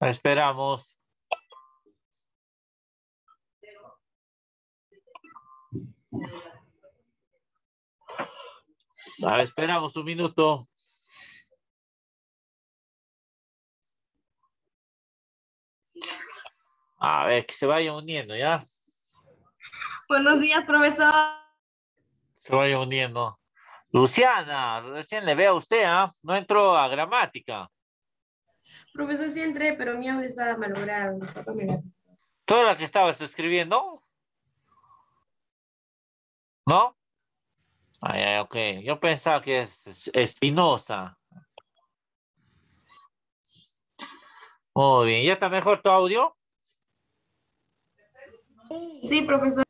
Esperamos. A ver, esperamos un minuto. A ver, que se vayan uniendo, ¿ya? Buenos días, profesor. Se vayan uniendo. Luciana, recién le veo a usted, ¿ah? No entró a gramática. Profesor, sí entré, pero mi audio estaba malogrado. ¿Toda la que estabas escribiendo? ¿No? Ay, ay, ok. Yo pensaba que es Espinosa. Muy bien. ¿Ya está mejor tu audio? Sí, profesor.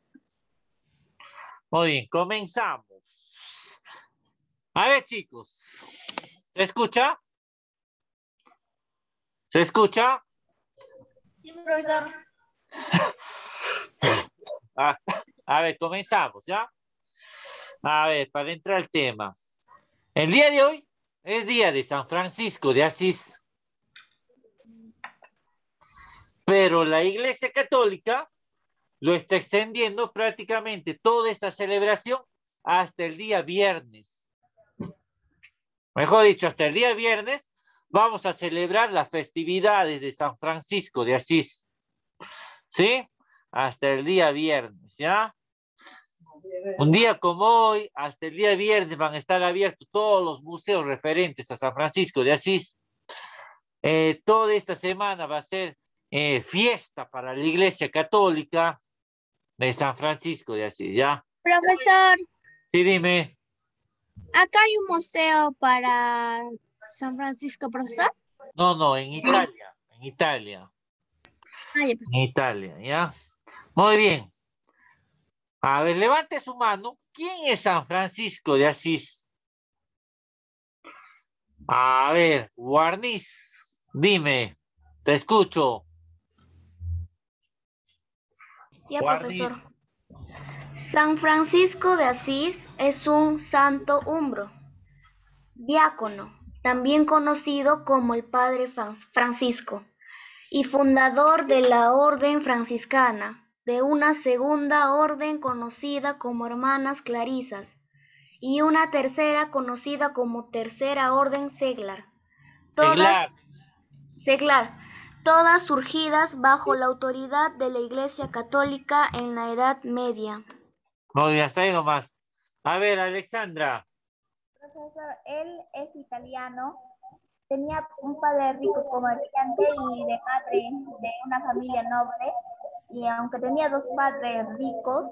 Muy bien, comenzamos. A ver, chicos. ¿Se escucha? ¿Se escucha? Sí, profesor. A ver, comenzamos, ¿ya? A ver, para entrar al tema. El día de hoy es día de San Francisco de Asís. Pero la Iglesia Católica lo está extendiendo prácticamente toda esta celebración hasta el día viernes. Mejor dicho, hasta el día viernes vamos a celebrar las festividades de San Francisco de Asís. ¿Sí? Hasta el día viernes, ¿ya? Un día como hoy, hasta el día viernes van a estar abiertos todos los museos referentes a San Francisco de Asís. Toda esta semana va a ser fiesta para la Iglesia Católica de San Francisco de Asís, ¿ya? Profesor, Sí, dime. acá hay un museo para San Francisco, profesor. No, en Italia, en Italia. Ah, ya, pues. En Italia, ¿ya? Muy bien. A ver, levante su mano. ¿Quién es San Francisco de Asís? A ver, Guarniz, dime, te escucho. Ya, Guarniz. profesor. San Francisco de Asís es un santo umbro, diácono, también conocido como el Padre Francisco, y fundador de la Orden Franciscana, de una segunda orden conocida como Hermanas Clarisas, y una tercera conocida como Tercera Orden Seglar. Todas surgidas bajo la autoridad de la Iglesia Católica en la Edad Media. Muy bien, hasta ahí nomás. A ver, Alexandra. Profesor, él es italiano, tenía un padre rico comerciante y de madre de una familia noble, y aunque tenía dos padres ricos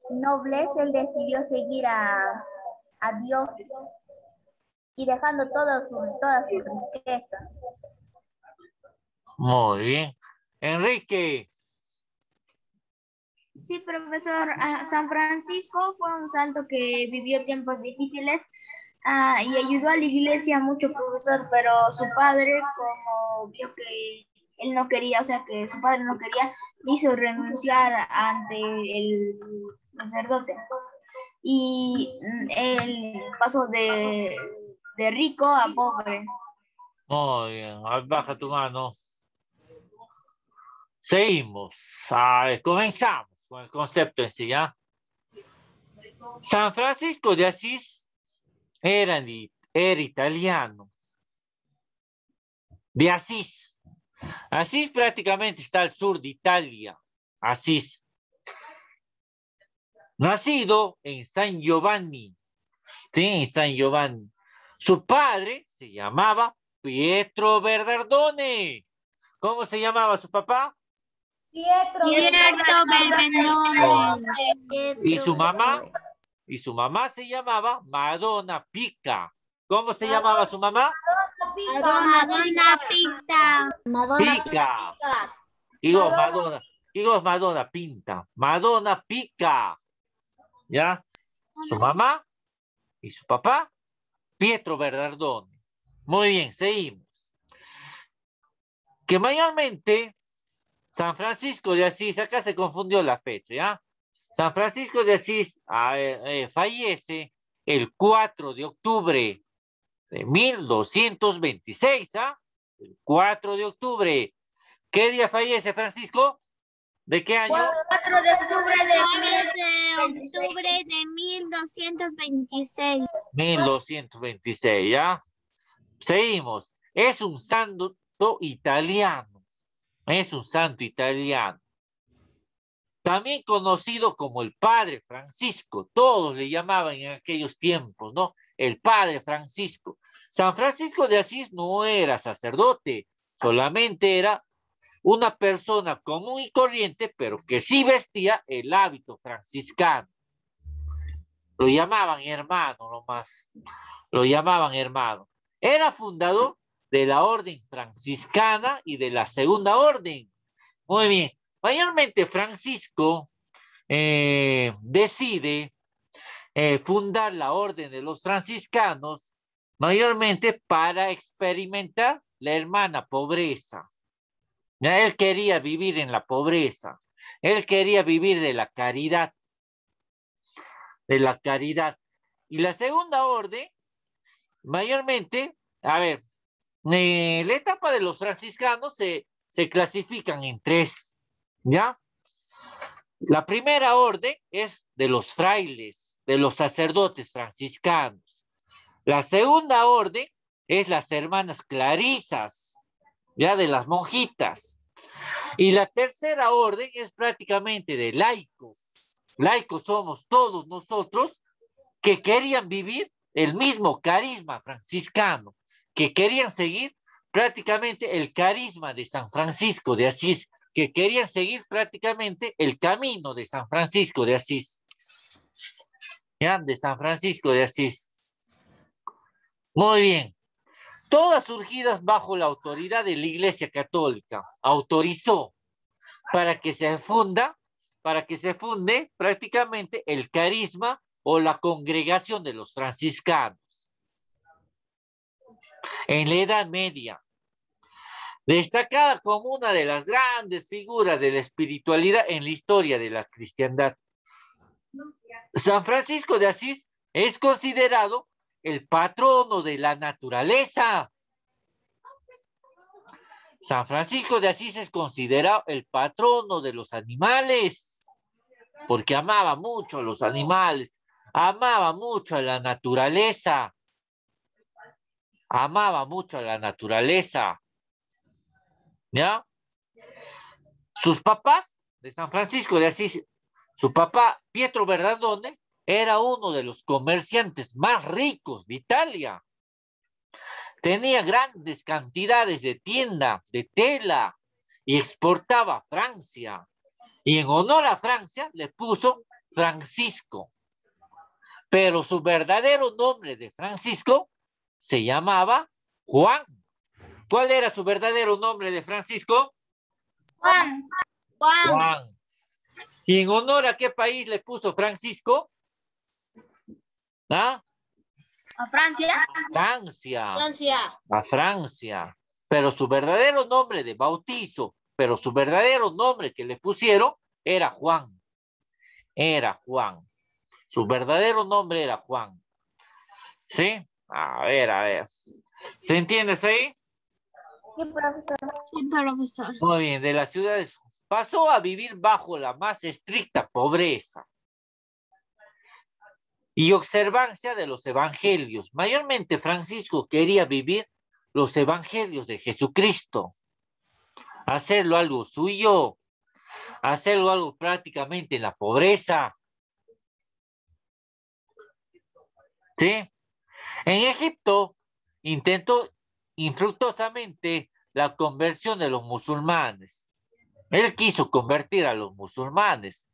y nobles, él decidió seguir a Dios y dejando toda su riqueza. Muy bien. Enrique. Sí, profesor, San Francisco fue un santo que vivió tiempos difíciles y ayudó a la iglesia mucho, profesor, pero su padre, como vio que él no quería, o sea, que su padre no quería, hizo renunciar ante el sacerdote. Y él pasó de rico a pobre. Muy bien, a ver, baja tu mano. Seguimos. A ver, comenzamos con el concepto en sí, ¿ya? San Francisco de Asís era italiano. De Asís. Asís prácticamente está al sur de Italia. Asís. Nacido en San Giovanni. Sí, en San Giovanni. Su padre se llamaba Pietro Bernardone. ¿Cómo se llamaba su papá? Pietro Bernardone. ¿Y su mamá? Y su mamá se llamaba Madonna Pica. ¿Cómo se llamaba su mamá? Madonna Pita. Pica. Digo Madonna Pinta. Madonna Pica. ¿Ya? Su mamá y su papá, Pietro Bernardone. Muy bien, seguimos. Que mayormente San Francisco de Asís, acá se confundió la fecha, ¿ya? San Francisco de Asís fallece el 4 de octubre de 1226, ¿ah? El 4 de octubre. ¿Qué día fallece Francisco? ¿De qué año? 4 de octubre de 1226. 1226, ¿ya? Seguimos. Es un santo italiano. Es un santo italiano. También conocido como el Padre Francisco. Todos le llamaban en aquellos tiempos, ¿no? El Padre Francisco. San Francisco de Asís no era sacerdote, solamente era una persona común y corriente, pero que sí vestía el hábito franciscano. Lo llamaban hermano nomás. Lo llamaban hermano. Era fundador de la orden franciscana y de la segunda orden. Muy bien. Mayormente Francisco decide fundar la orden de los franciscanos, mayormente para experimentar la hermana pobreza. Ya, él quería vivir en la pobreza. Él quería vivir de la caridad. De la caridad. Y la segunda orden, mayormente, a ver, la etapa de los franciscanos se clasifican en tres, ¿ya? La primera orden es de los frailes, de los sacerdotes franciscanos. La segunda orden es las hermanas clarisas, ya de las monjitas. Y la tercera orden es prácticamente de laicos. Laicos somos todos nosotros que querían vivir el mismo carisma franciscano, que querían seguir prácticamente el carisma de San Francisco de Asís, que querían seguir prácticamente el camino de San Francisco de Asís. ¿Ya? De San Francisco de Asís. Muy bien. Todas surgidas bajo la autoridad de la Iglesia Católica. Autorizó para que se funde prácticamente el carisma o la congregación de los franciscanos. En la Edad Media, destacada como una de las grandes figuras de la espiritualidad en la historia de la cristiandad. San Francisco de Asís es considerado el patrono de la naturaleza. San Francisco de Asís es considerado el patrono de los animales, porque amaba mucho a los animales, amaba mucho a la naturaleza, amaba mucho a la naturaleza. ¿Ya? Sus papás de San Francisco de Asís, su papá Pietro Bernardone era uno de los comerciantes más ricos de Italia. Tenía grandes cantidades de tienda, de tela, y exportaba a Francia. Y en honor a Francia le puso Francisco. Pero su verdadero nombre de Francisco se llamaba Juan. ¿Cuál era su verdadero nombre de Francisco? Juan. Juan. ¿Y en honor a qué país le puso Francisco? ¿Ah? ¿A Francia? Francia. Francia. A Francia. Pero su verdadero nombre de bautizo, pero su verdadero nombre que le pusieron era Juan. Era Juan. Su verdadero nombre era Juan. ¿Sí? A ver. ¿Se entiende ahí? Sí, profesor. Sí, profesor. Muy bien, de las ciudades pasó a vivir bajo la más estricta pobreza y observancia de los evangelios. Mayormente Francisco quería vivir los evangelios de Jesucristo, hacerlo algo suyo, hacerlo algo prácticamente en la pobreza. ¿Sí? En Egipto intentó infructuosamente la conversión de los musulmanes. Él quiso convertir a los musulmanes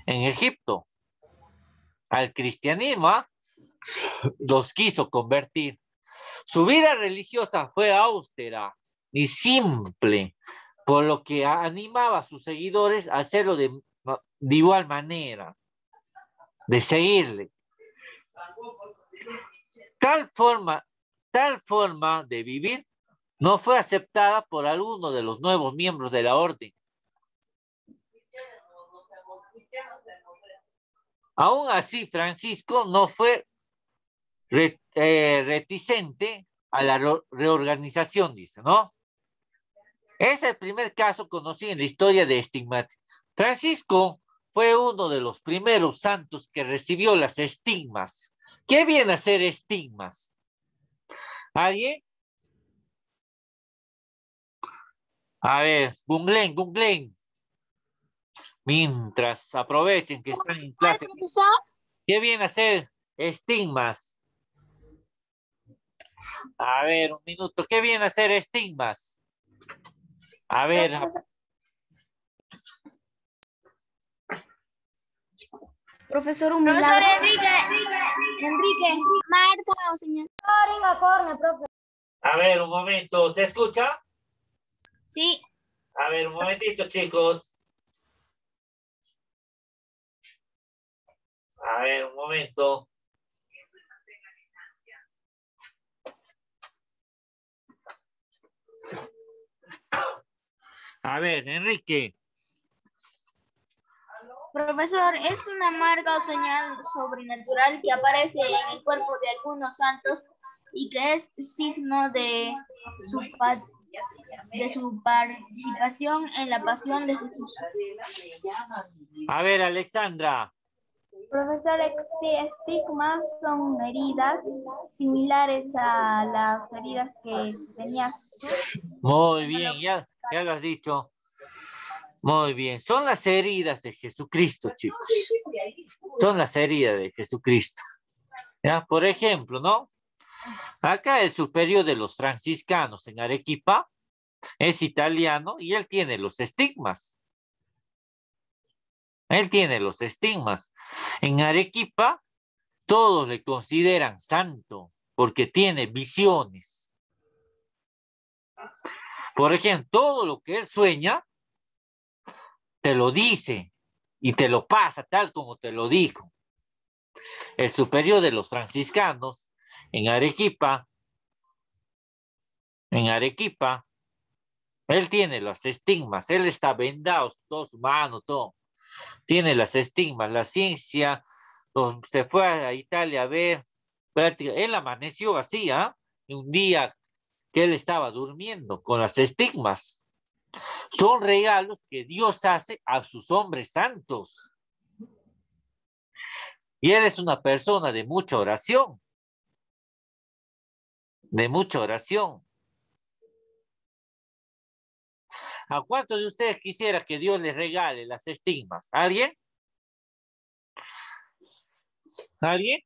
en Egipto al cristianismo, ¿eh? Los quiso convertir. Su vida religiosa fue austera y simple, por lo que animaba a sus seguidores a hacerlo de igual manera, de seguirle. Tal forma de vivir no fue aceptada por alguno de los nuevos miembros de la orden. Aún así, Francisco no fue reticente a la reorganización, dice, ¿no? Es el primer caso conocido en la historia de estigmatización. Francisco fue uno de los primeros santos que recibió las estigmas. ¿Qué viene a ser estigmas? ¿Alguien? A ver, googleen. Mientras aprovechen que están en clase. ¿Qué viene a ser estigmas? A ver, un minuto. ¿Qué viene a ser estigmas? A ver. Profesor, un Profesor milagro. Enrique. Marta o señor. A ver, un momento. ¿Se escucha? Sí. A ver, un momentito, chicos. A ver, un momento. A ver, Enrique. Profesor, es una marca o señal sobrenatural que aparece en el cuerpo de algunos santos y que es signo de su participación en la pasión de Jesús. A ver, Alexandra. Profesor, estigmas son heridas similares a las heridas que tenía Jesús. Muy bien, ya lo has dicho. Muy bien. Son las heridas de Jesucristo, chicos. Son las heridas de Jesucristo. ¿Ya? Por ejemplo, ¿no? Acá el superior de los franciscanos en Arequipa es italiano y él tiene los estigmas. Él tiene los estigmas. En Arequipa todos le consideran santo porque tiene visiones. Por ejemplo, todo lo que él sueña te lo dice y te lo pasa tal como te lo dijo. El superior de los franciscanos en Arequipa, él tiene los estigmas, él está vendado, todo su mano, todo. Tiene las estigmas, la ciencia, se fue a Italia a ver, él amaneció así, un día que él estaba durmiendo con las estigmas. Son regalos que Dios hace a sus hombres santos. Y él es una persona de mucha oración. De mucha oración. ¿A cuántos de ustedes quisiera que Dios les regale las estigmas? ¿Alguien? ¿Alguien?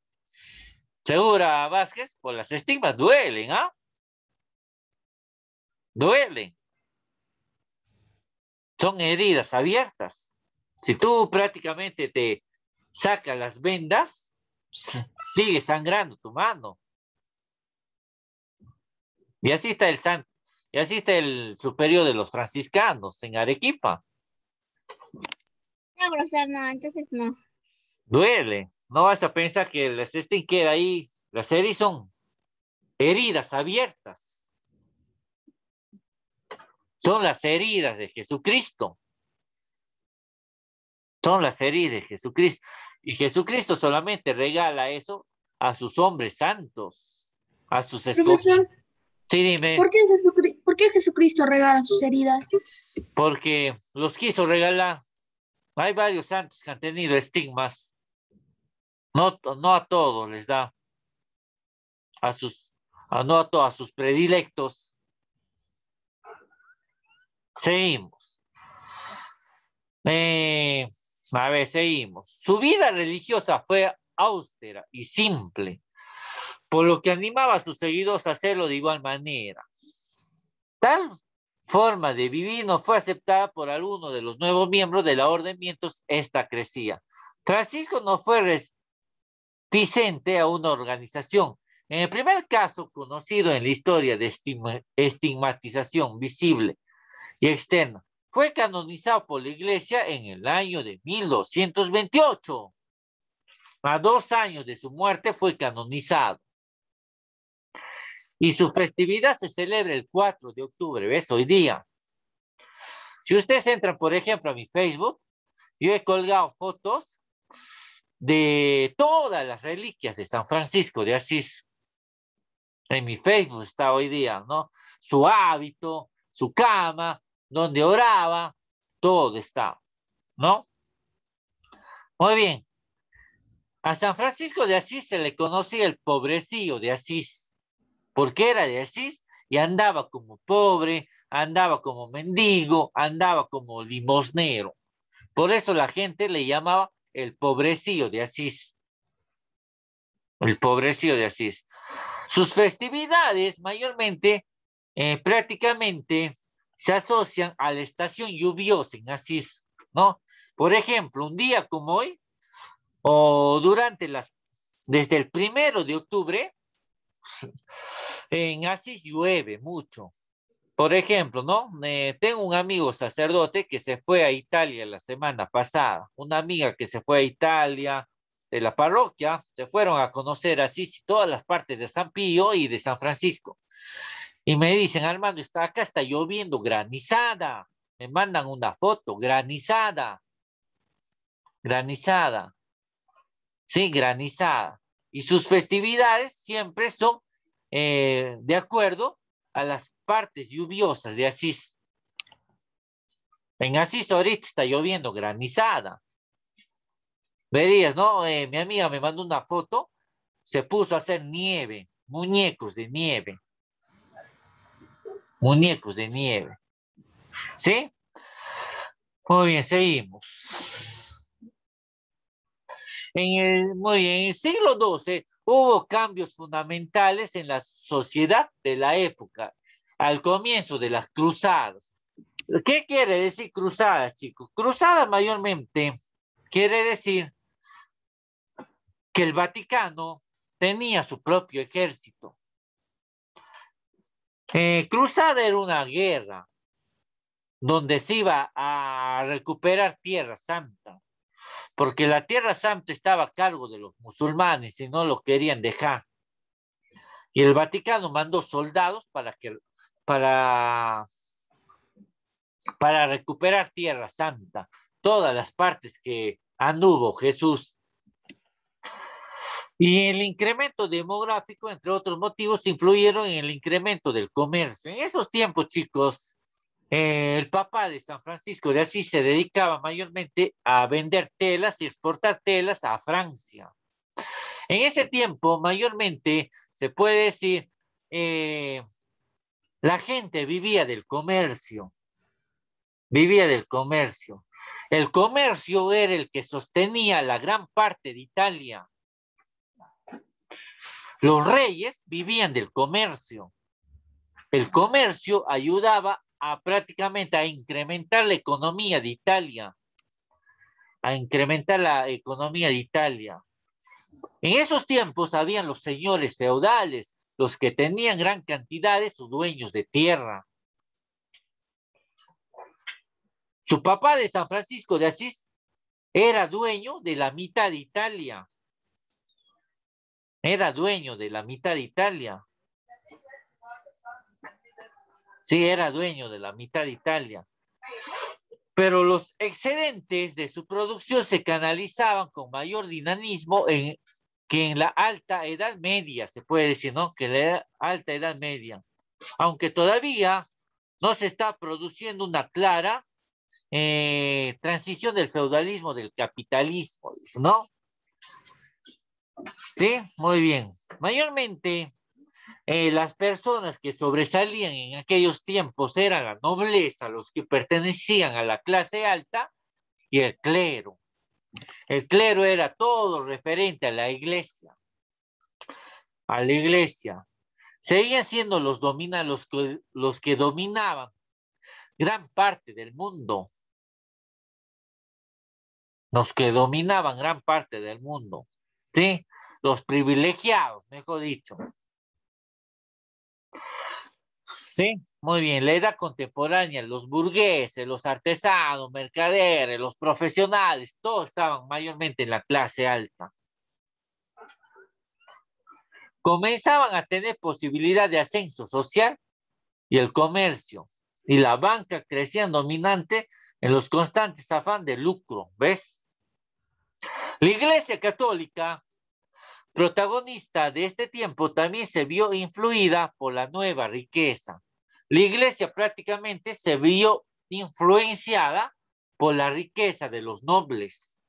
¿Segura, Vázquez? Pues las estigmas duelen, Duelen. Son heridas abiertas. Si tú prácticamente te sacas las vendas, sigue sangrando tu mano. Y así está el santo. Y así está el superior de los franciscanos en Arequipa. No, profesor, no, entonces no. Duele. No vas a pensar que las queda ahí. Las heridas son heridas abiertas. Son las heridas de Jesucristo. Son las heridas de Jesucristo. Y Jesucristo solamente regala eso a sus hombres santos, a sus escogidos. Profesor, Sí, dime. ¿por qué Jesucristo regala sus heridas? Porque los quiso regalar. Hay varios santos que han tenido estigmas. No a todos les da. No a todos, a sus predilectos. Seguimos. A ver, seguimos. Su vida religiosa fue austera y simple, por lo que animaba a sus seguidores a hacerlo de igual manera. Tal forma de vivir no fue aceptada por alguno de los nuevos miembros de la orden, mientras esta crecía. Francisco no fue reticente a una organización. En el primer caso conocido en la historia de estigmatización visible y externa, fue canonizado por la Iglesia en el año de 1228. A 2 años de su muerte fue canonizado. Y su festividad se celebra el 4 de octubre, ¿ves? Hoy día. Si ustedes entran, por ejemplo, a mi Facebook, yo he colgado fotos de todas las reliquias de San Francisco de Asís. En mi Facebook está hoy día, ¿no? Su hábito, su cama, donde oraba, todo estaba, ¿no? Muy bien. A San Francisco de Asís se le conocía el pobrecillo de Asís, porque era de Asís y andaba como pobre, andaba como mendigo, andaba como limosnero. Por eso la gente le llamaba el pobrecillo de Asís. El pobrecillo de Asís. Sus festividades mayormente, prácticamente, se asocian a la estación lluviosa en Asís, ¿no? Por ejemplo, un día como hoy, o desde el 1 de octubre, en Asís llueve mucho. Por ejemplo, ¿no? Tengo un amigo sacerdote que se fue a Italia la semana pasada, una amiga que se fue a Italia de la parroquia, se fueron a conocer Asís y todas las partes de San Pío y de San Francisco. Y me dicen, Armando, acá está lloviendo granizada. Me mandan una foto, granizada, granizada, sí, granizada. Y sus festividades siempre son de acuerdo a las partes lluviosas de Asís. En Asís ahorita está lloviendo granizada. Verías, ¿no? Mi amiga me mandó una foto, se puso a hacer nieve, muñecos de nieve. Muñecos de nieve. ¿Sí? Muy bien, seguimos. Muy bien, en el siglo XII hubo cambios fundamentales en la sociedad de la época, al comienzo de las cruzadas. ¿Qué quiere decir cruzadas, chicos? Cruzadas mayormente quiere decir que el Vaticano tenía su propio ejército. Cruzada era una guerra donde se iba a recuperar Tierra Santa, porque la Tierra Santa estaba a cargo de los musulmanes y no lo querían dejar. Y el Vaticano mandó soldados para recuperar Tierra Santa, todas las partes que anduvo Jesús. Y el incremento demográfico, entre otros motivos, influyeron en el incremento del comercio. En esos tiempos, chicos, el Papa de San Francisco de Asís se dedicaba mayormente a vender telas y exportar telas a Francia. En ese tiempo, mayormente, se puede decir, la gente vivía del comercio. Vivía del comercio. El comercio era el que sostenía la gran parte de Italia. Los reyes vivían del comercio. El comercio ayudaba prácticamente a incrementar la economía de Italia. A incrementar la economía de Italia. En esos tiempos habían los señores feudales, los que tenían gran cantidad de sus dueños de tierra. Su papá de San Francisco de Asís era dueño de la mitad de Italia. Era dueño de la mitad de Italia. Sí, era dueño de la mitad de Italia. Pero los excedentes de su producción se canalizaban con mayor dinamismo que en la alta edad media, se puede decir, ¿no? Que la alta edad media. Aunque todavía no se está produciendo una clara transición del feudalismo del capitalismo, ¿no? Sí, muy bien. Mayormente, las personas que sobresalían en aquellos tiempos eran la nobleza, los que pertenecían a la clase alta y el clero. El clero era todo referente a la iglesia. A la iglesia. Seguían siendo los que dominaban gran parte del mundo. Los que dominaban gran parte del mundo. ¿Sí? Los privilegiados, mejor dicho. Sí, muy bien. La edad contemporánea, los burgueses, los artesanos, mercaderes, los profesionales, todos estaban mayormente en la clase alta. Comenzaban a tener posibilidad de ascenso social y el comercio y la banca crecían dominante en los constantes afán de lucro, ¿ves? La Iglesia Católica, protagonista de este tiempo, también se vio influida por la nueva riqueza. la iglesia prácticamente se vio influenciada por la riqueza de los nobles.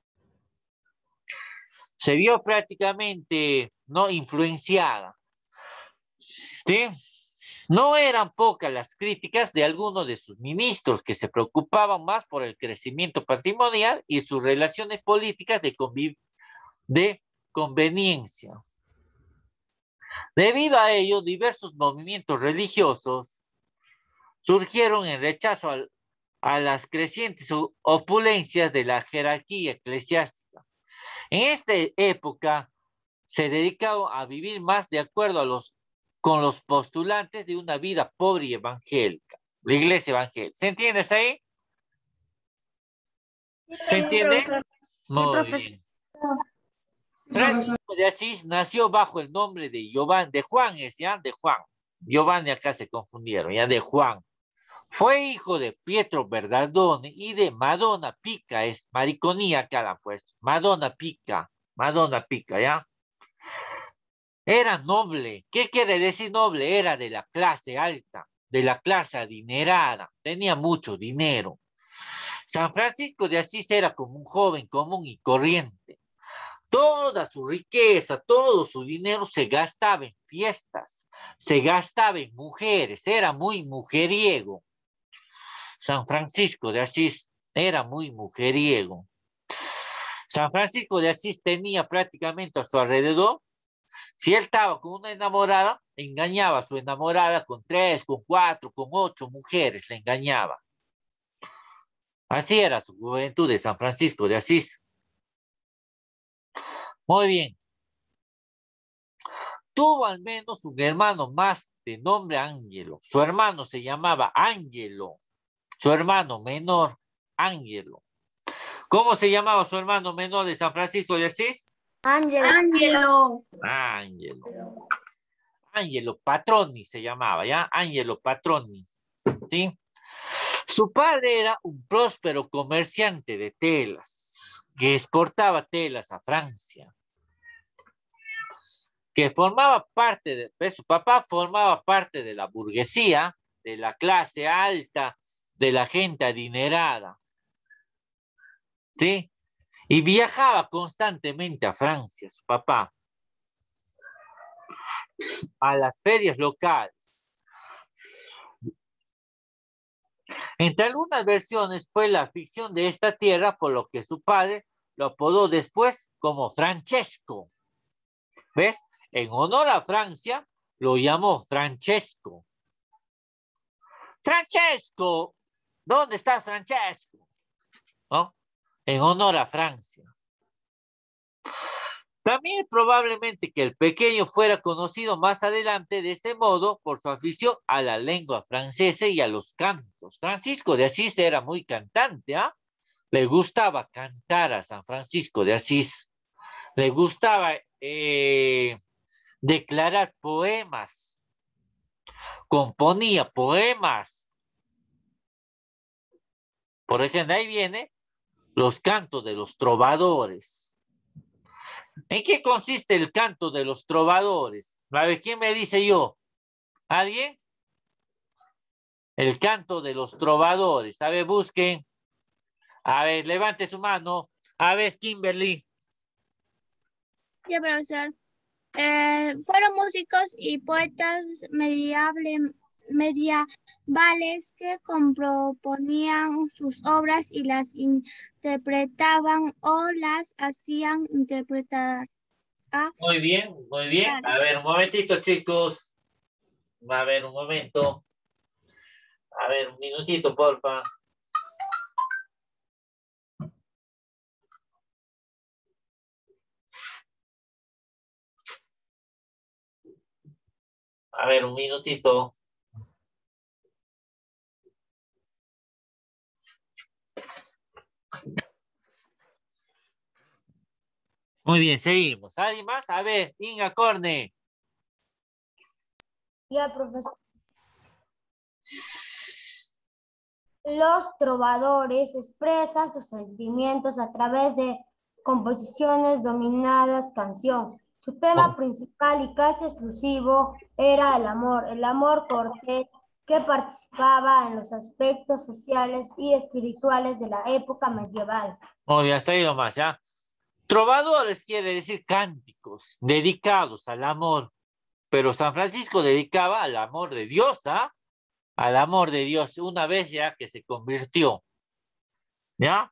Se vio prácticamente no influenciada. ¿Sí? No eran pocas las críticas de algunos de sus ministros que se preocupaban más por el crecimiento patrimonial y sus relaciones políticas de conveniencia. Debido a ello, diversos movimientos religiosos surgieron en rechazo a las crecientes opulencias de la jerarquía eclesiástica. En esta época se dedicaron a vivir más de acuerdo con los postulantes de una vida pobre y evangélica, la iglesia evangélica. ¿Se entiende hasta ahí? ¿Se entiende? Muy bien. Francisco de Asís nació bajo el nombre de Juan, ¿ya? De Juan. Giovanni acá se confundieron, ya de Juan. Fue hijo de Pietro Bernardone y de Madonna Pica, es mariconía acá la han puesto. Madonna Pica, ¿ya? Era noble. ¿Qué quiere decir noble? Era de la clase alta, de la clase adinerada, tenía mucho dinero. San Francisco de Asís era como un joven común y corriente. Toda su riqueza, todo su dinero se gastaba en fiestas, se gastaba en mujeres, era muy mujeriego. San Francisco de Asís era muy mujeriego. San Francisco de Asís tenía prácticamente a su alrededor, si él estaba con una enamorada, engañaba a su enamorada con 3, con 4, con 8 mujeres, le engañaba. Así era su juventud de San Francisco de Asís. Muy bien. Tuvo al menos un hermano más de nombre Ángelo. Su hermano se llamaba Ángelo. Su hermano menor, Ángelo. ¿Cómo se llamaba su hermano menor de San Francisco de Asís? Ángelo. Ángelo. Ángelo Patroni se llamaba, ¿ya? Ángelo Patroni, ¿sí? Su padre era un próspero comerciante de telas, que exportaba telas a Francia, que formaba parte su papá formaba parte de la burguesía, de la clase alta, de la gente adinerada, ¿sí? Y viajaba constantemente a Francia, su papá, a las ferias locales. Entre algunas versiones fue la ficción de esta tierra, por lo que su padre lo apodó después como Francesco. ¿Ves? En honor a Francia, lo llamó Francesco. ¡Francesco! ¿Dónde está Francesco? ¿No? En honor a Francia. También probablemente que el pequeño fuera conocido más adelante de este modo por su afición a la lengua francesa y a los cantos. Francisco de Asís era muy cantante, ¿ah? Le gustaba cantar a San Francisco de Asís. Le gustaba declarar poemas. Componía poemas. Por ejemplo, ahí viene los cantos de los trovadores. ¿En qué consiste el canto de los trovadores? A ver, ¿quién me dice yo? ¿Alguien? El canto de los trovadores. A ver, busquen. A ver, levante su mano. A ver, Kimberly. Ya, profesor. Fueron músicos y poetas medievales que componían sus obras y las interpretaban o las hacían interpretar. Muy bien, muy bien. A ver, un momentito, chicos. Va a haber un momento. A ver, un minutito, porfa. A ver, un minutito. Muy bien, seguimos. ¿Alguien más? A ver, Inga Corne. Ya, profesor. Los trovadores expresan sus sentimientos a través de composiciones dominadas canción. Su tema principal y casi exclusivo era el amor cortés que participaba en los aspectos sociales y espirituales de la época medieval. Muy bien, hasta ahí nomás, ¿ya? Trovadores quiere decir cánticos dedicados al amor, pero San Francisco dedicaba al amor de Dios, ¿ah? Al amor de Dios, una vez ya que se convirtió, ¿ya?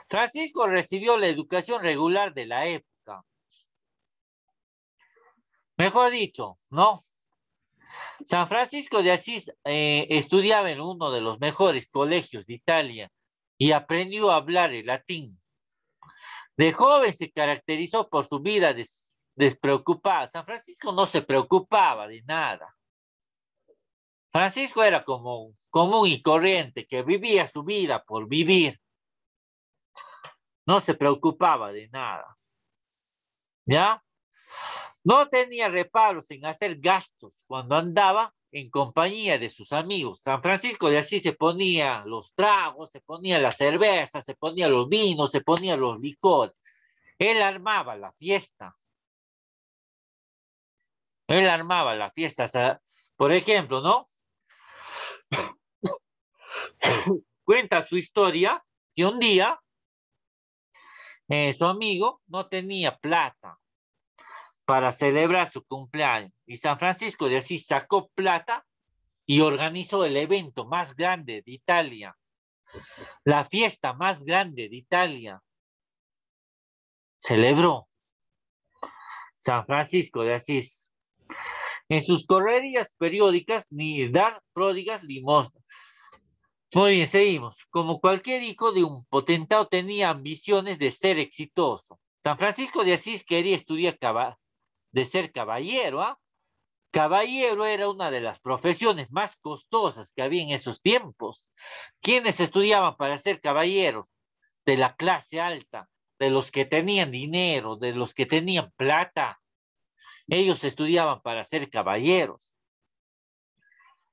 Francisco recibió la educación regular de la época. Mejor dicho, ¿no? San Francisco de Asís estudiaba en uno de los mejores colegios de Italia y aprendió a hablar el latín. De joven se caracterizó por su vida despreocupada. San Francisco no se preocupaba de nada. Francisco era como común y corriente, que vivía su vida por vivir. No se preocupaba de nada. ¿Ya? No tenía reparos en hacer gastos cuando andaba en compañía de sus amigos. San Francisco de Asís se ponía los tragos, se ponía la cerveza, se ponía los vinos, se ponía los licores. Él armaba la fiesta. Él armaba la fiesta. O sea, por ejemplo, ¿no? Cuenta su historia que un día su amigo no tenía plata para celebrar su cumpleaños y San Francisco de Asís sacó plata y organizó el evento más grande de Italia, la fiesta más grande de Italia. Celebró San Francisco de Asís. En sus correrías periódicas ni dar pródigas limosnas. Muy bien, seguimos. Como cualquier hijo de un potentado tenía ambiciones de ser exitoso. San Francisco de Asís quería estudiar de ser caballero, ¿ah? Caballero era una de las profesiones más costosas que había en esos tiempos. ¿Quiénes estudiaban para ser caballeros? De la clase alta, de los que tenían dinero, de los que tenían plata. Ellos estudiaban para ser caballeros.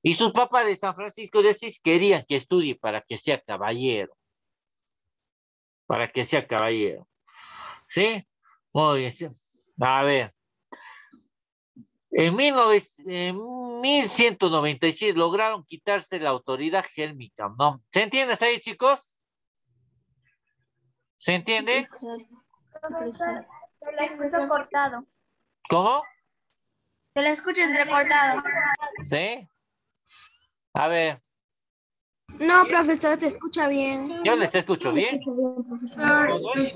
Y sus papás de San Francisco de Asís querían que estudie para que sea caballero. Para que sea caballero. ¿Sí? Muy bien. A ver. En 1196 lograron quitarse la autoridad gélmica, ¿no? ¿Se entiende hasta ahí, chicos? ¿Se entiende? Profesor, se la escucho cortado. ¿Cómo? Se la escucha entrecortado. ¿Sí? A ver, No, profesor, se escucha bien. yo les escucho bien. Cuando es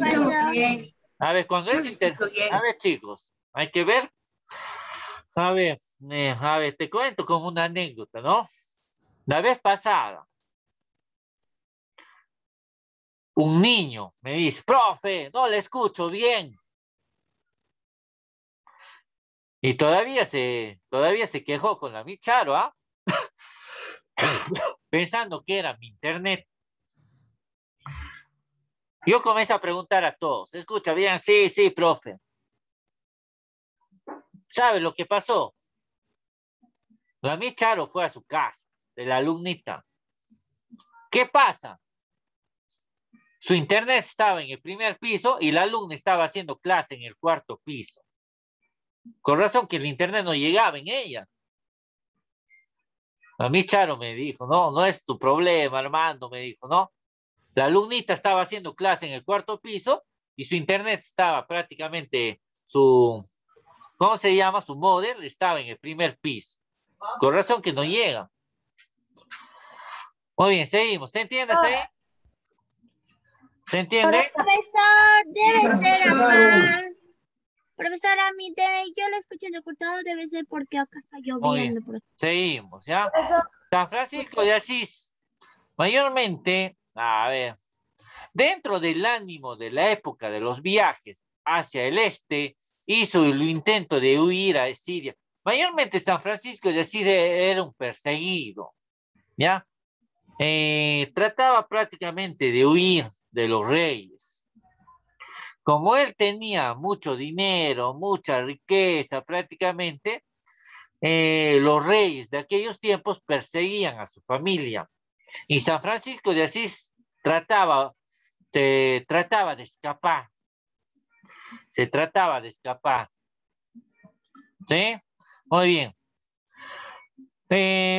Bien. A ver, cuando es A ver, chicos, hay que ver. A ver, te cuento como una anécdota, ¿no? La vez pasada, un niño me dice, profe, no le escucho bien. Y todavía se quejó con la Micharo, ¿ah? Pensando que era mi internet. Yo comencé a preguntar a todos, ¿se escucha bien? Sí, sí, profe. ¿Sabe lo que pasó? La Micharo fue a su casa, de la alumnita. ¿Qué pasa? Su internet estaba en el primer piso y la alumna estaba haciendo clase en el cuarto piso. Con razón que el internet no llegaba en ella. A mí Charo me dijo, no, no es tu problema, Armando, me dijo, no. La alumnita estaba haciendo clase en el cuarto piso y su internet estaba prácticamente, ¿cómo se llama? Su módem estaba en el primer piso. Con razón que no llega. Muy bien, seguimos. ¿Se entiende hasta ahí? ¿Se entiende? Profesor, debe ser acá. Profesor, yo lo escucho entrecortado, debe ser porque acá está Muy bien. lloviendo. Seguimos, ¿ya? San Francisco de Asís, mayormente, a ver, dentro del ánimo de la época de los viajes hacia el este, hizo el intento de huir a Siria. Mayormente San Francisco de Asís era un perseguido, ¿ya? Trataba prácticamente de huir de los reyes. Como él tenía mucho dinero, mucha riqueza prácticamente, los reyes de aquellos tiempos perseguían a su familia. Y San Francisco de Asís trataba de escapar. Se trataba de escapar. ¿Sí? Muy bien.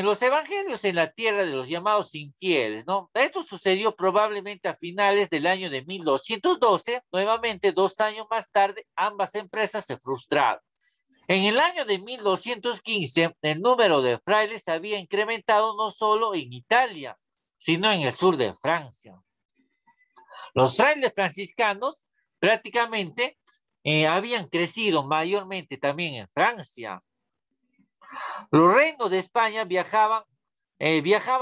Los evangelios en la tierra de los llamados infieles, ¿no? Esto sucedió probablemente a finales del año de 1212. Nuevamente, 2 años más tarde, ambas empresas se frustraron. En el año de 1215, el número de frailes se había incrementado no solo en Italia, sino en el sur de Francia. Los frailes franciscanos prácticamente habían crecido mayormente también en Francia. Los reinos de España viajaban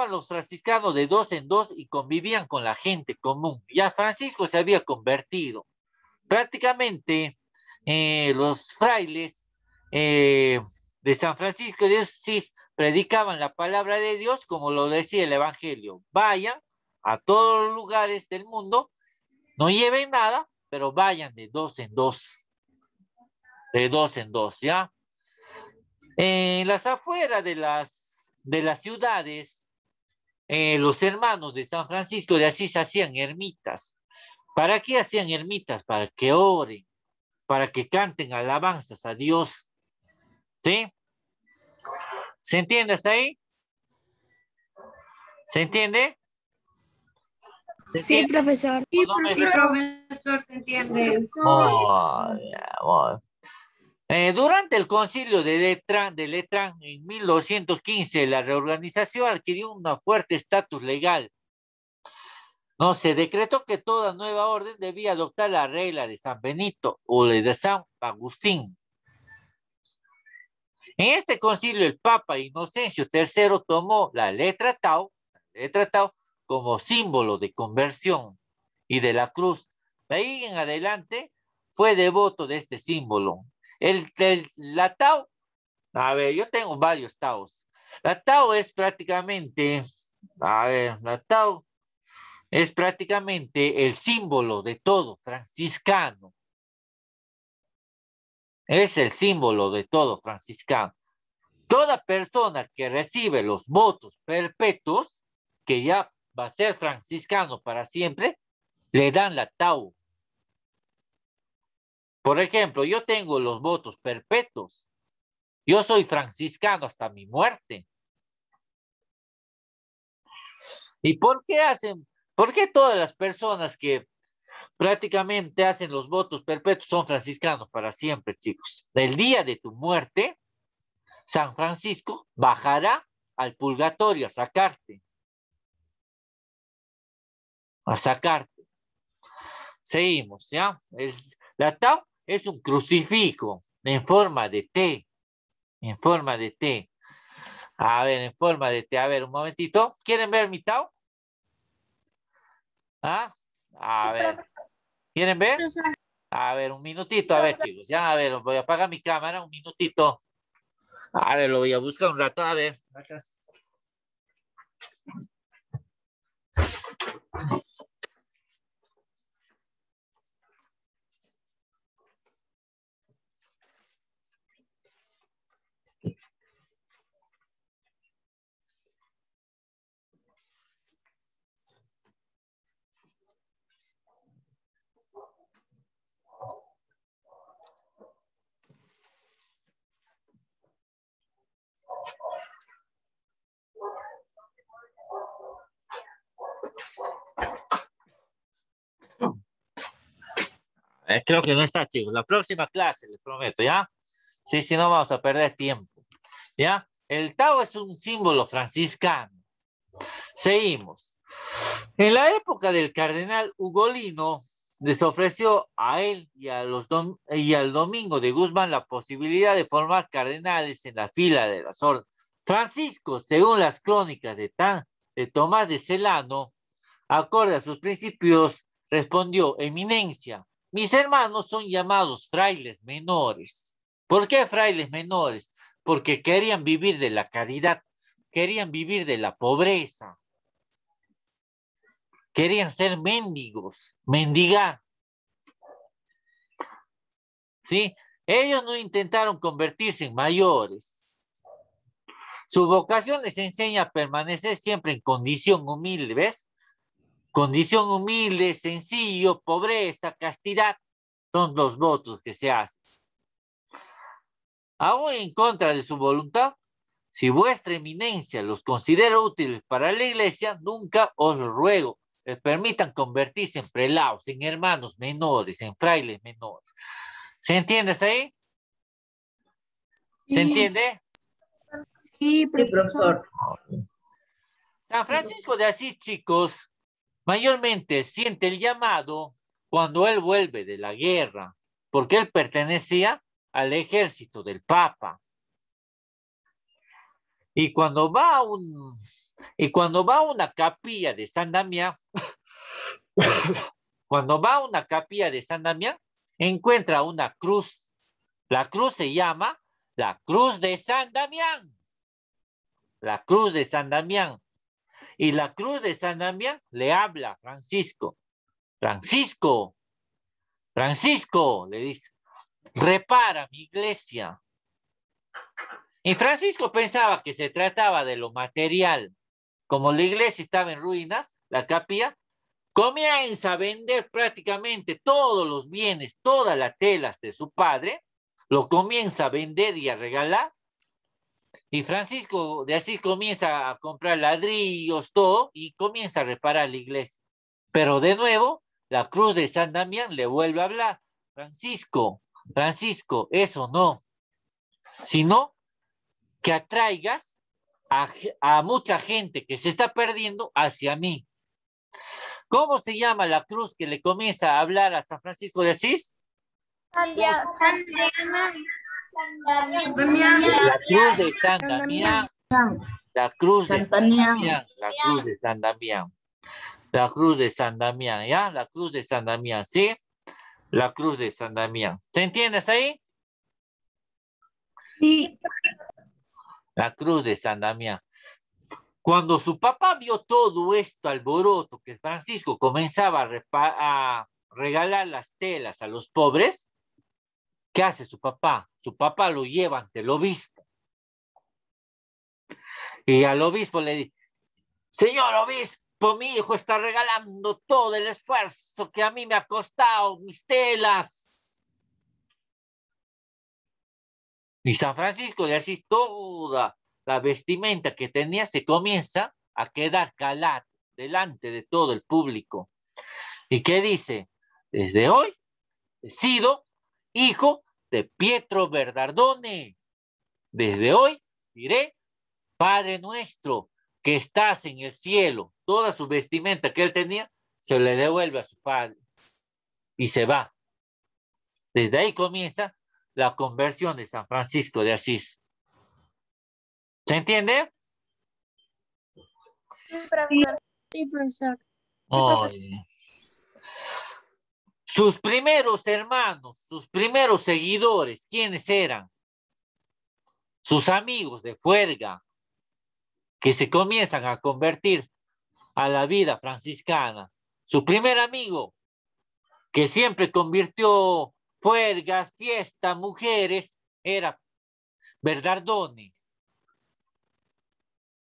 los franciscanos de 2 en 2 y convivían con la gente común. Ya Francisco se había convertido. Prácticamente los frailes de San Francisco de Asís predicaban la palabra de Dios como lo decía el Evangelio. Vayan a todos los lugares del mundo, no lleven nada, pero vayan de 2 en 2. De 2 en 2, ¿ya? En las afueras de las ciudades, los hermanos de San Francisco de Asís hacían ermitas. ¿Para qué hacían ermitas? Para que oren, para que canten alabanzas a Dios. ¿Sí? ¿Se entiende hasta ahí? ¿Se entiende? Sí, profesor. Sí, profesor, se entiende. Durante el concilio de Letrán en 1215, la reorganización adquirió un fuerte estatus legal. No, se decretó que toda nueva orden debía adoptar la regla de San Benito o de San Agustín. En este concilio, el Papa Inocencio III tomó la letra Tau como símbolo de conversión y de la cruz. De ahí en adelante fue devoto de este símbolo. La Tau, a ver, yo tengo varios Taus. La Tau es prácticamente, el símbolo de todo franciscano. Es el símbolo de todo franciscano. Toda persona que recibe los votos perpetuos, que ya va a ser franciscano para siempre, le dan la Tau. Por ejemplo, yo tengo los votos perpetuos. Yo soy franciscano hasta mi muerte. ¿Y por qué todas las personas que prácticamente hacen los votos perpetuos son franciscanos para siempre, chicos? El día de tu muerte, San Francisco bajará al purgatorio a sacarte. Seguimos, ¿ya? La Tau es un crucifijo en forma de T. A ver, en forma de T. A ver, un momentito. ¿Quieren ver mi Tau? ¿Ah? A ver. ¿Quieren ver? A ver, un minutito. A ver, chicos. Ya, a ver, voy a apagar mi cámara. Un minutito. A ver, lo voy a buscar un rato. A ver. Acá. Creo que no está, chicos. La próxima clase, les prometo, ¿ya? Sí, si no vamos a perder tiempo, ¿ya? El Tau es un símbolo franciscano. Seguimos. En la época del cardenal Ugolino, les ofreció a él y al Domingo de Guzmán la posibilidad de formar cardenales en la fila de las órdenes. Francisco, según las crónicas de Tomás de Celano, acorde a sus principios, respondió: Eminencia, mis hermanos son llamados frailes menores. ¿Por qué frailes menores? Porque querían vivir de la caridad, querían vivir de la pobreza, querían ser mendigos, mendigar. ¿Sí? Ellos no intentaron convertirse en mayores. Su vocación les enseña a permanecer siempre en condición humilde, ¿ves? Condición humilde, sencillo, pobreza, castidad, son los votos que se hacen. Aún en contra de su voluntad, si vuestra eminencia los considera útiles para la iglesia, nunca os lo ruego, les permitan convertirse en prelados, en hermanos menores, en frailes menores. ¿Se entiende hasta ahí? ¿Se entiende? Sí, profesor. San Francisco de Asís, chicos, mayormente siente el llamado cuando él vuelve de la guerra, porque él pertenecía al ejército del Papa. Y cuando va a una capilla de San Damián, encuentra una cruz. La cruz se llama la Cruz de San Damián. La Cruz de San Damián. Y la Cruz de San Damián le habla a Francisco. Francisco, le dice, repara mi iglesia. Y Francisco pensaba que se trataba de lo material. Como la iglesia estaba en ruinas, la capilla, comienza a vender prácticamente todos los bienes, todas las telas de su padre, lo comienza a vender y a regalar. Y Francisco de Asís comienza a comprar ladrillos, todo, y comienza a reparar la iglesia. Pero de nuevo, la Cruz de San Damián le vuelve a hablar. Francisco, eso no. Sino que atraigas a mucha gente que se está perdiendo hacia mí. ¿Cómo se llama la cruz que le comienza a hablar a San Francisco de Asís? Damián. La cruz de San Damián. La cruz de San Damián. La cruz de San Damián. La cruz de San Damián, ¿ya? La cruz de San Damián, ¿sí? La cruz de San Damián. ¿Se entiende hasta ahí? Sí. La cruz de San Damián. Cuando su papá vio todo esto alboroto, que Francisco comenzaba a regalar las telas a los pobres, ¿qué hace su papá? Su papá lo lleva ante el obispo. Y al obispo le dice, señor obispo, mi hijo está regalando todo el esfuerzo que a mí me ha costado mis telas. Y San Francisco de Asís, toda la vestimenta que tenía se comienza a quedar calado delante de todo el público. ¿Y qué dice? Desde hoy he sido hijo de Pietro Bernardone. Desde hoy diré, Padre nuestro que estás en el cielo. Toda su vestimenta que él tenía se le devuelve a su padre y se va. Desde ahí comienza la conversión de San Francisco de Asís. ¿Se entiende? Sí, profesor. Oye. Sus primeros hermanos, sus primeros seguidores, ¿quiénes eran? Sus amigos de Fuerga, que se comienzan a convertir a la vida franciscana. Su primer amigo, que siempre convirtió fuergas, fiestas, mujeres, era Bernardone.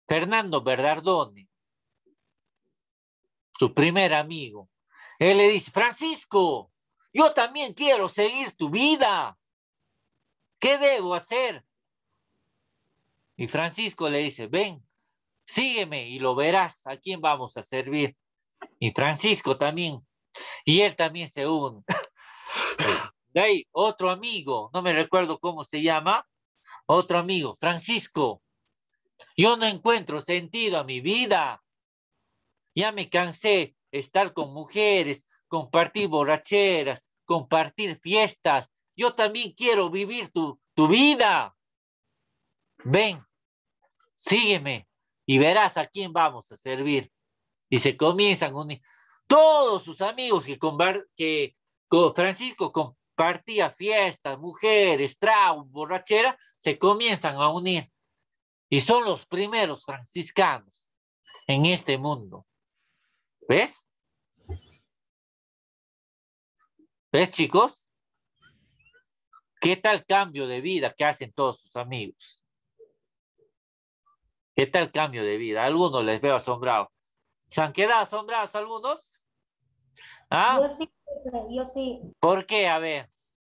Fernando Bernardone, su primer amigo. Él le dice, Francisco, yo también quiero seguir tu vida. ¿Qué debo hacer? Y Francisco le dice, ven, sígueme y lo verás a quién vamos a servir. Y Francisco también, y él también se une. De ahí, otro amigo, no me recuerdo cómo se llama, otro amigo, Francisco, yo no encuentro sentido a mi vida. Ya me cansé de estar con mujeres, compartir borracheras, compartir fiestas. Yo también quiero vivir tu vida. Ven, sígueme y verás a quién vamos a servir. Y se comienzan a unir. Todos sus amigos que con Francisco compartía fiestas, mujeres, tragos, borrachera, se comienzan a unir. Y son los primeros franciscanos en este mundo. ¿Ves? ¿Ves, chicos? ¿Qué tal cambio de vida que hacen todos sus amigos? ¿Qué tal cambio de vida? A algunos les veo asombrados. ¿Se han quedado asombrados algunos? ¿Ah? Yo sí. ¿Por qué? A ver.